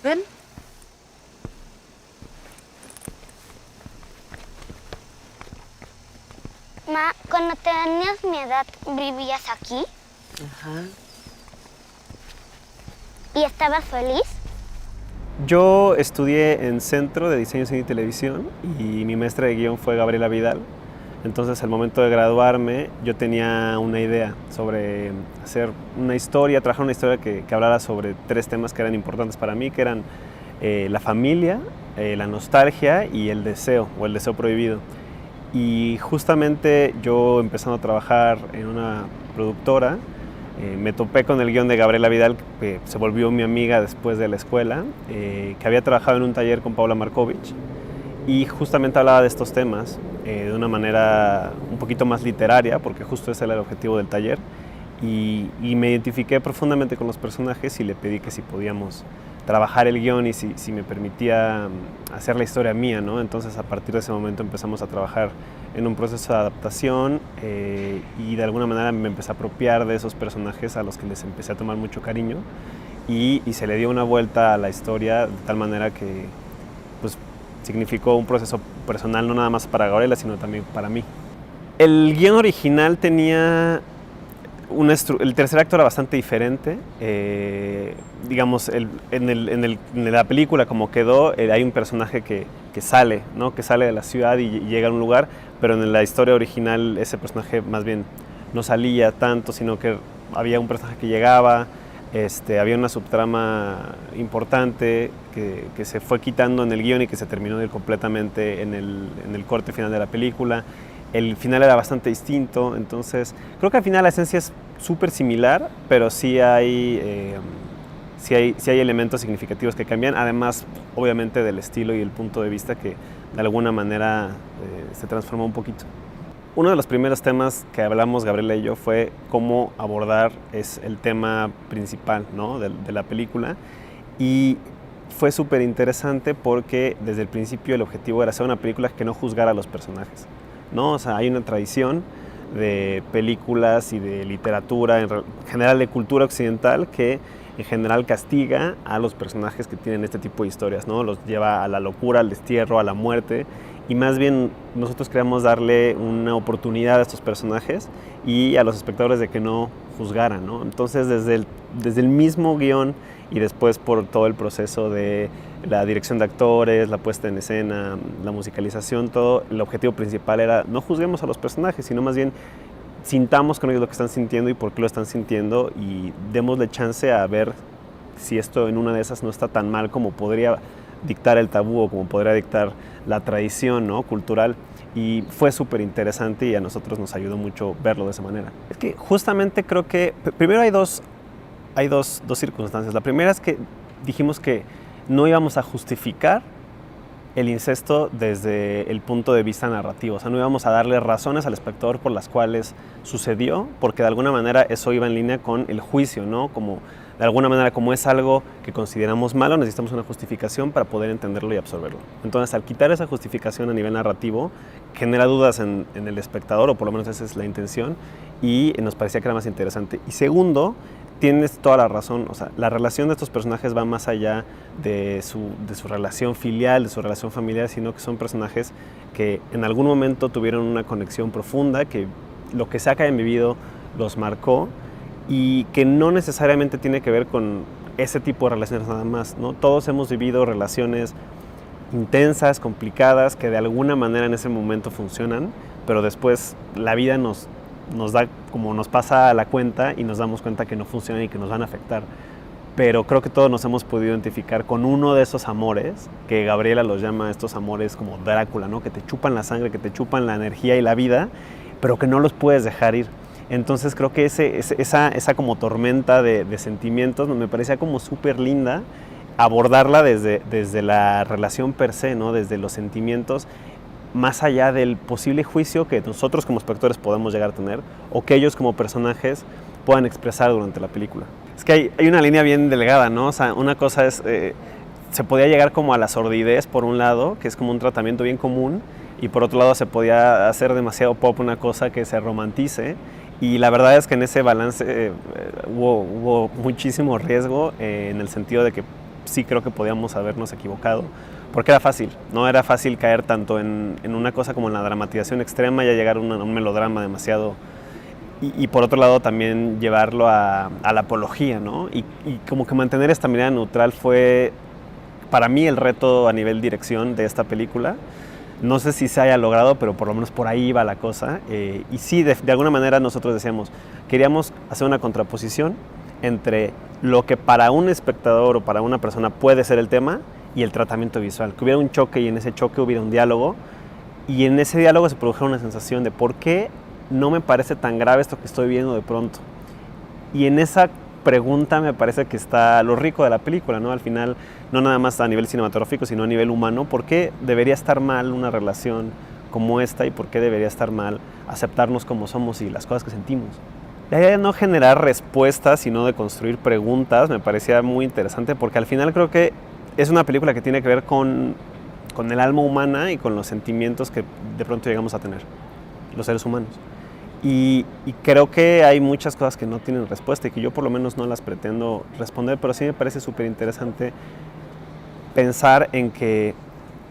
Ven. Ma, cuando tenías mi edad, ¿vivías aquí? Ajá. ¿Y estabas feliz? Yo estudié en Centro de Diseño, Cine y Televisión y mi maestra de guión fue Gabriela Vidal. Entonces, al momento de graduarme, yo tenía una idea sobre hacer una historia, trabajar una historia que hablara sobre 3 temas que eran importantes para mí, que eran la familia, la nostalgia y el deseo, o el deseo prohibido. Y justamente yo empezando a trabajar en una productora, me topé con el guión de Gabriela Vidal, que se volvió mi amiga después de la escuela, que había trabajado en un taller con Paula Markovich y justamente hablaba de estos temas de una manera un poquito más literaria, porque justo ese era el objetivo del taller, y me identifiqué profundamente con los personajes y le pedí que si podíamos trabajar el guión y si me permitía hacer la historia mía, ¿no? Entonces a partir de ese momento empezamos a trabajar en un proceso de adaptación y de alguna manera me empecé a apropiar de esos personajes a los que les empecé a tomar mucho cariño y se le dio una vuelta a la historia de tal manera que pues, significó un proceso personal no nada más para Gabriela, sino también para mí. El guión original tenía el tercer acto era bastante diferente. Digamos, en la película como quedó, hay un personaje que sale, ¿no? Que sale de la ciudad y llega a un lugar, pero en la historia original ese personaje más bien no salía tanto, sino que había un personaje que llegaba, había una subtrama importante que se fue quitando en el guión y que se terminó de ir completamente en el corte final de la película. El final era bastante distinto, entonces creo que al final la esencia es súper similar, pero sí hay elementos significativos que cambian, además obviamente del estilo y el punto de vista que de alguna manera se transformó un poquito. Uno de los primeros temas que hablamos Gabriela y yo fue cómo abordar el tema principal, ¿no? de la película, y fue súper interesante porque desde el principio el objetivo era hacer una película que no juzgara a los personajes, ¿no? O sea, hay una tradición de películas y de literatura, en general de cultura occidental, que en general castiga a los personajes que tienen este tipo de historias, ¿no? Los lleva a la locura, al destierro, a la muerte, y más bien nosotros queríamos darle una oportunidad a estos personajes y a los espectadores de que no juzgaran, ¿no? Entonces desde el mismo guión y después por todo el proceso de la dirección de actores, la puesta en escena, la musicalización, todo, el objetivo principal era no juzguemos a los personajes, sino más bien sintamos con ellos lo que están sintiendo y por qué lo están sintiendo y démosle chance a ver si esto en una de esas no está tan mal como podría dictar el tabú o como podría dictar la tradición, ¿no? Cultural. Y fue súper interesante y a nosotros nos ayudó mucho verlo de esa manera. Es que justamente creo que primero hay dos circunstancias. La primera es que dijimos que no íbamos a justificar el incesto desde el punto de vista narrativo, o sea, no íbamos a darle razones al espectador por las cuales sucedió, porque de alguna manera eso iba en línea con el juicio, ¿no? Como de alguna manera, como es algo que consideramos malo, necesitamos una justificación para poder entenderlo y absorberlo. Entonces, al quitar esa justificación a nivel narrativo, genera dudas en el espectador, o por lo menos esa es la intención, y nos parecía que era más interesante. Y segundo, tienes toda la razón, o sea, la relación de estos personajes va más allá de su relación filial, de su relación familiar, sino que son personajes que en algún momento tuvieron una conexión profunda, que lo que sea que hayan vivido los marcó y que no necesariamente tiene que ver con ese tipo de relaciones nada más, ¿no? Todos hemos vivido relaciones intensas, complicadas, que de alguna manera en ese momento funcionan, pero después la vida nos da, como nos pasa a la cuenta y nos damos cuenta que no funcionan y que nos van a afectar. Pero creo que todos nos hemos podido identificar con uno de esos amores, que Gabriela los llama estos amores como Drácula, ¿no? Que te chupan la sangre, que te chupan la energía y la vida, pero que no los puedes dejar ir. Entonces creo que esa como tormenta de sentimientos me parecía como súper linda abordarla desde la relación per se, ¿no? Desde los sentimientos, más allá del posible juicio que nosotros como espectadores podemos llegar a tener o que ellos como personajes puedan expresar durante la película. Es que hay una línea bien delgada, ¿no? O sea, una cosa es, se podía llegar como a la sordidez por un lado, que es como un tratamiento bien común, y por otro lado se podía hacer demasiado pop una cosa que se romantice, y la verdad es que en ese balance hubo muchísimo riesgo en el sentido de que sí creo que podíamos habernos equivocado, porque era fácil, ¿no? Era fácil caer tanto en una cosa como en la dramatización extrema, ya llegar a un melodrama demasiado, y por otro lado también llevarlo a la apología, ¿no? Y como que mantener esta mirada neutral fue para mí el reto a nivel dirección de esta película. No sé si se haya logrado, pero por lo menos por ahí iba la cosa. Y sí, de alguna manera nosotros decíamos, queríamos hacer una contraposición entre lo que para un espectador o para una persona puede ser el tema y el tratamiento visual. Que hubiera un choque y en ese choque hubiera un diálogo. Y en ese diálogo se produjera una sensación de por qué no me parece tan grave esto que estoy viendo de pronto. Y en esa pregunta me parece que está lo rico de la película, ¿no? Al final, no nada más a nivel cinematográfico, sino a nivel humano. ¿Por qué debería estar mal una relación como esta y por qué debería estar mal aceptarnos como somos y las cosas que sentimos? La idea de no generar respuestas, sino de construir preguntas, me parecía muy interesante porque al final creo que es una película que tiene que ver con el alma humana y con los sentimientos que de pronto llegamos a tener, los seres humanos. Y creo que hay muchas cosas que no tienen respuesta y que yo por lo menos no las pretendo responder, pero sí me parece súper interesante pensar en que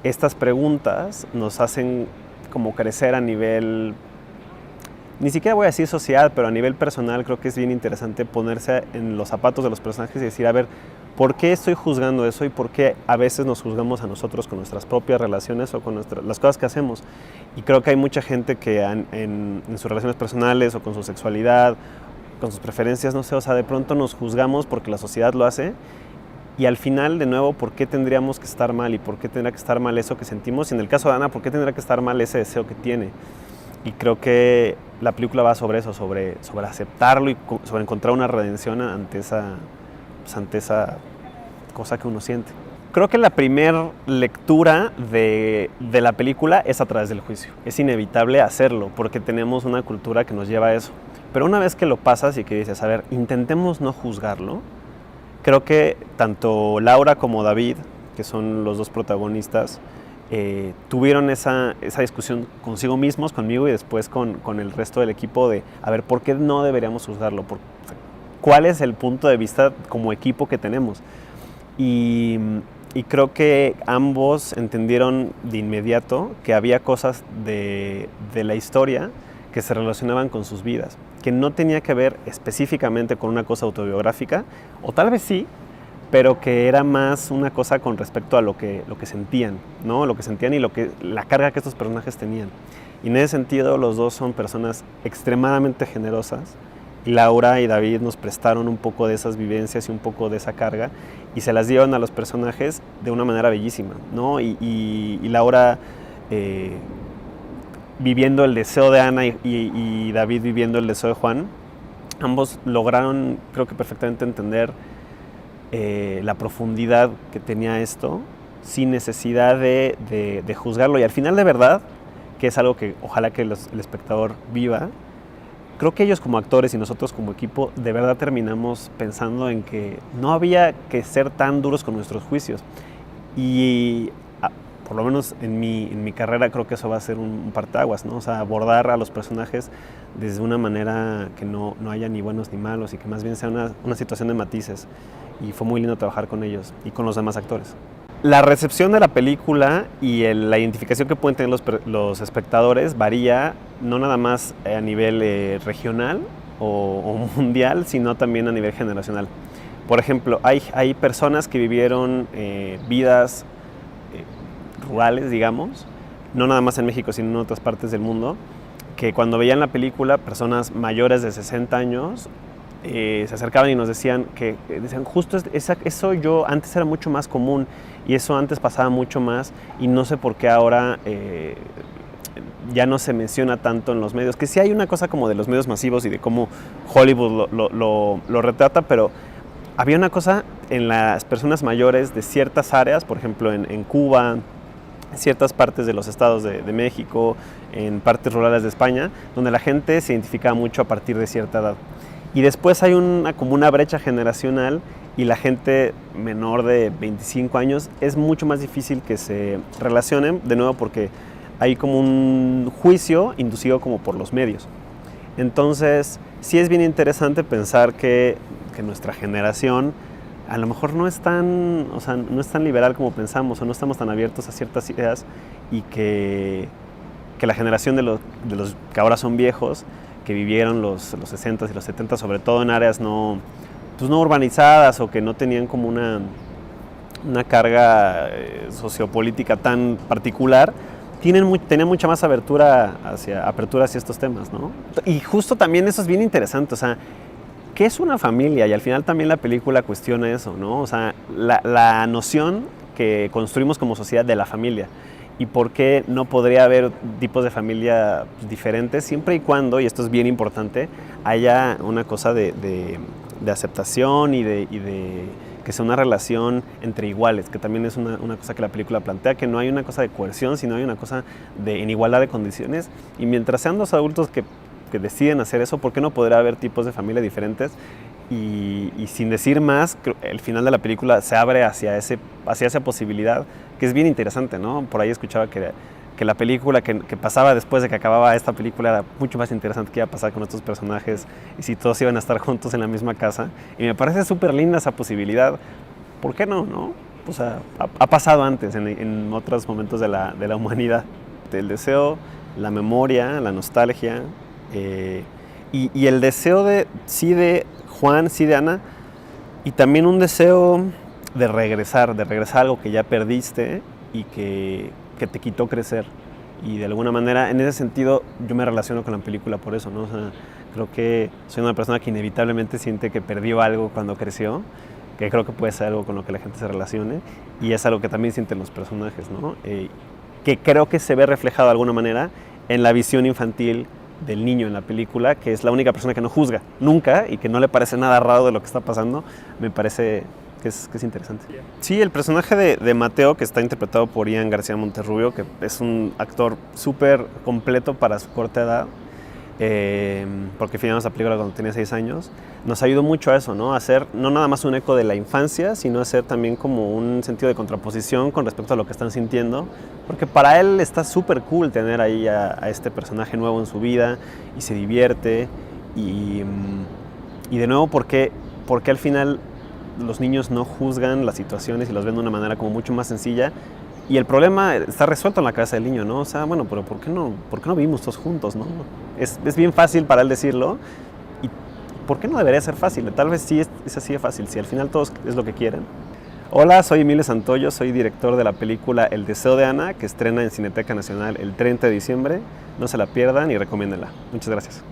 estas preguntas nos hacen como crecer a nivel, ni siquiera voy a decir sociedad, pero a nivel personal creo que es bien interesante ponerse en los zapatos de los personajes y decir, a ver, ¿por qué estoy juzgando eso y por qué a veces nos juzgamos a nosotros con nuestras propias relaciones o con las cosas que hacemos? Y creo que hay mucha gente que en sus relaciones personales o con su sexualidad, con sus preferencias, no sé, o sea, de pronto nos juzgamos porque la sociedad lo hace y al final, de nuevo, ¿por qué tendríamos que estar mal y por qué tendría que estar mal eso que sentimos? Y en el caso de Ana, ¿por qué tendría que estar mal ese deseo que tiene? Y creo que la película va sobre eso, sobre aceptarlo y sobre encontrar una redención ante esa cosa que uno siente. Creo que la primera lectura de la película es a través del juicio. Es inevitable hacerlo porque tenemos una cultura que nos lleva a eso. Pero una vez que lo pasas y que dices, a ver, intentemos no juzgarlo, creo que tanto Laura como David, que son los dos protagonistas, tuvieron esa discusión consigo mismos, conmigo y después con el resto del equipo de, a ver, ¿por qué no deberíamos juzgarlo? ¿Cuál es el punto de vista como equipo que tenemos? Y creo que ambos entendieron de inmediato que había cosas de la historia que se relacionaban con sus vidas, que no tenía que ver específicamente con una cosa autobiográfica, o tal vez sí, pero que era más una cosa con respecto a lo que sentían, ¿no? Lo que sentían y la carga que estos personajes tenían. Y en ese sentido los dos son personas extremadamente generosas. Laura y David nos prestaron un poco de esas vivencias y un poco de esa carga y se las dieron a los personajes de una manera bellísima, ¿no? Y Laura viviendo el deseo de Ana y David viviendo el deseo de Juan, ambos lograron, creo que perfectamente entender la profundidad que tenía esto sin necesidad de juzgarlo. Y al final, de verdad, que es algo que ojalá que el espectador viva, creo que ellos como actores y nosotros como equipo de verdad terminamos pensando en que no había que ser tan duros con nuestros juicios. Y por lo menos en mi carrera creo que eso va a ser un parteaguas, ¿no? O sea, abordar a los personajes desde una manera que no haya ni buenos ni malos y que más bien sea una situación de matices. Y fue muy lindo trabajar con ellos y con los demás actores. La recepción de la película y la identificación que pueden tener los espectadores varía no nada más a nivel regional o mundial, sino también a nivel generacional. Por ejemplo, hay personas que vivieron vidas rurales, digamos, no nada más en México, sino en otras partes del mundo, que cuando veían la película, personas mayores de 60 años, se acercaban y nos decían justo eso yo antes era mucho más común y eso antes pasaba mucho más y no sé por qué ahora ya no se menciona tanto en los medios, que sí hay una cosa como de los medios masivos y de cómo Hollywood lo retrata, pero había una cosa en las personas mayores de ciertas áreas, por ejemplo en Cuba, en ciertas partes de los estados de México, en partes rurales de España, donde la gente se identificaba mucho a partir de cierta edad. Y después hay como una brecha generacional y la gente menor de 25 años es mucho más difícil que se relacionen, de nuevo porque hay como un juicio inducido como por los medios. Entonces, sí es bien interesante pensar que nuestra generación a lo mejor no es tan, o sea, no es tan liberal como pensamos, o no estamos tan abiertos a ciertas ideas, y que la generación de los que ahora son viejos, que vivieron los 60s y los 70s, sobre todo en áreas no urbanizadas, o que no tenían como una carga sociopolítica tan particular, tenían mucha más apertura hacia estos temas, ¿no? Y justo también eso es bien interesante, o sea, ¿qué es una familia? Y al final también la película cuestiona eso, ¿no? O sea, la noción que construimos como sociedad de la familia. Y por qué no podría haber tipos de familia diferentes, siempre y cuando, y esto es bien importante, haya una cosa de aceptación y de que sea una relación entre iguales, que también es una cosa que la película plantea, que no hay una cosa de coerción, sino hay una cosa en igualdad de condiciones. Y mientras sean dos adultos que deciden hacer eso, ¿por qué no podrá haber tipos de familia diferentes? Y sin decir más, el final de la película se abre hacia esa posibilidad, que es bien interesante, ¿no? Por ahí escuchaba que la película que pasaba después de que acababa esta película era mucho más interesante que iba a pasar con estos personajes y si todos iban a estar juntos en la misma casa. Y me parece súper linda esa posibilidad. ¿Por qué no? O sea, ha pasado antes en otros momentos de la humanidad. El deseo, la memoria, la nostalgia, y el deseo de Juan, sí de Ana, y también un deseo de regresar a algo que ya perdiste y que te quitó crecer. Y de alguna manera, en ese sentido, yo me relaciono con la película por eso, ¿no? O sea, creo que soy una persona que inevitablemente siente que perdió algo cuando creció, que creo que puede ser algo con lo que la gente se relacione, y es algo que también sienten los personajes, ¿no? Que creo que se ve reflejado de alguna manera en la visión infantil del niño en la película, que es la única persona que no juzga nunca y que no le parece nada raro de lo que está pasando. Me parece que es interesante. Sí, el personaje de Mateo, que está interpretado por Ian García Monterrubio, que es un actor súper completo para su corta edad, porque filmamos la película cuando tenía 6 años, nos ayudó mucho a eso, ¿no? A hacer no nada más un eco de la infancia, sino hacer también como un sentido de contraposición con respecto a lo que están sintiendo, porque para él está súper cool tener ahí a este personaje nuevo en su vida, y se divierte, y de nuevo, ¿por qué al final los niños no juzgan las situaciones y los ven de una manera como mucho más sencilla? Y el problema está resuelto en la cabeza del niño, ¿no? O sea, bueno, pero ¿por qué no vivimos todos juntos, no? Es bien fácil para él decirlo. ¿Y por qué no debería ser fácil? Tal vez sí es así de fácil, si al final todos es lo que quieren. Hola, soy Emilio Santoyo, soy director de la película El Deseo de Ana, que estrena en Cineteca Nacional el 30 de diciembre. No se la pierdan y recomiéndenla. Muchas gracias.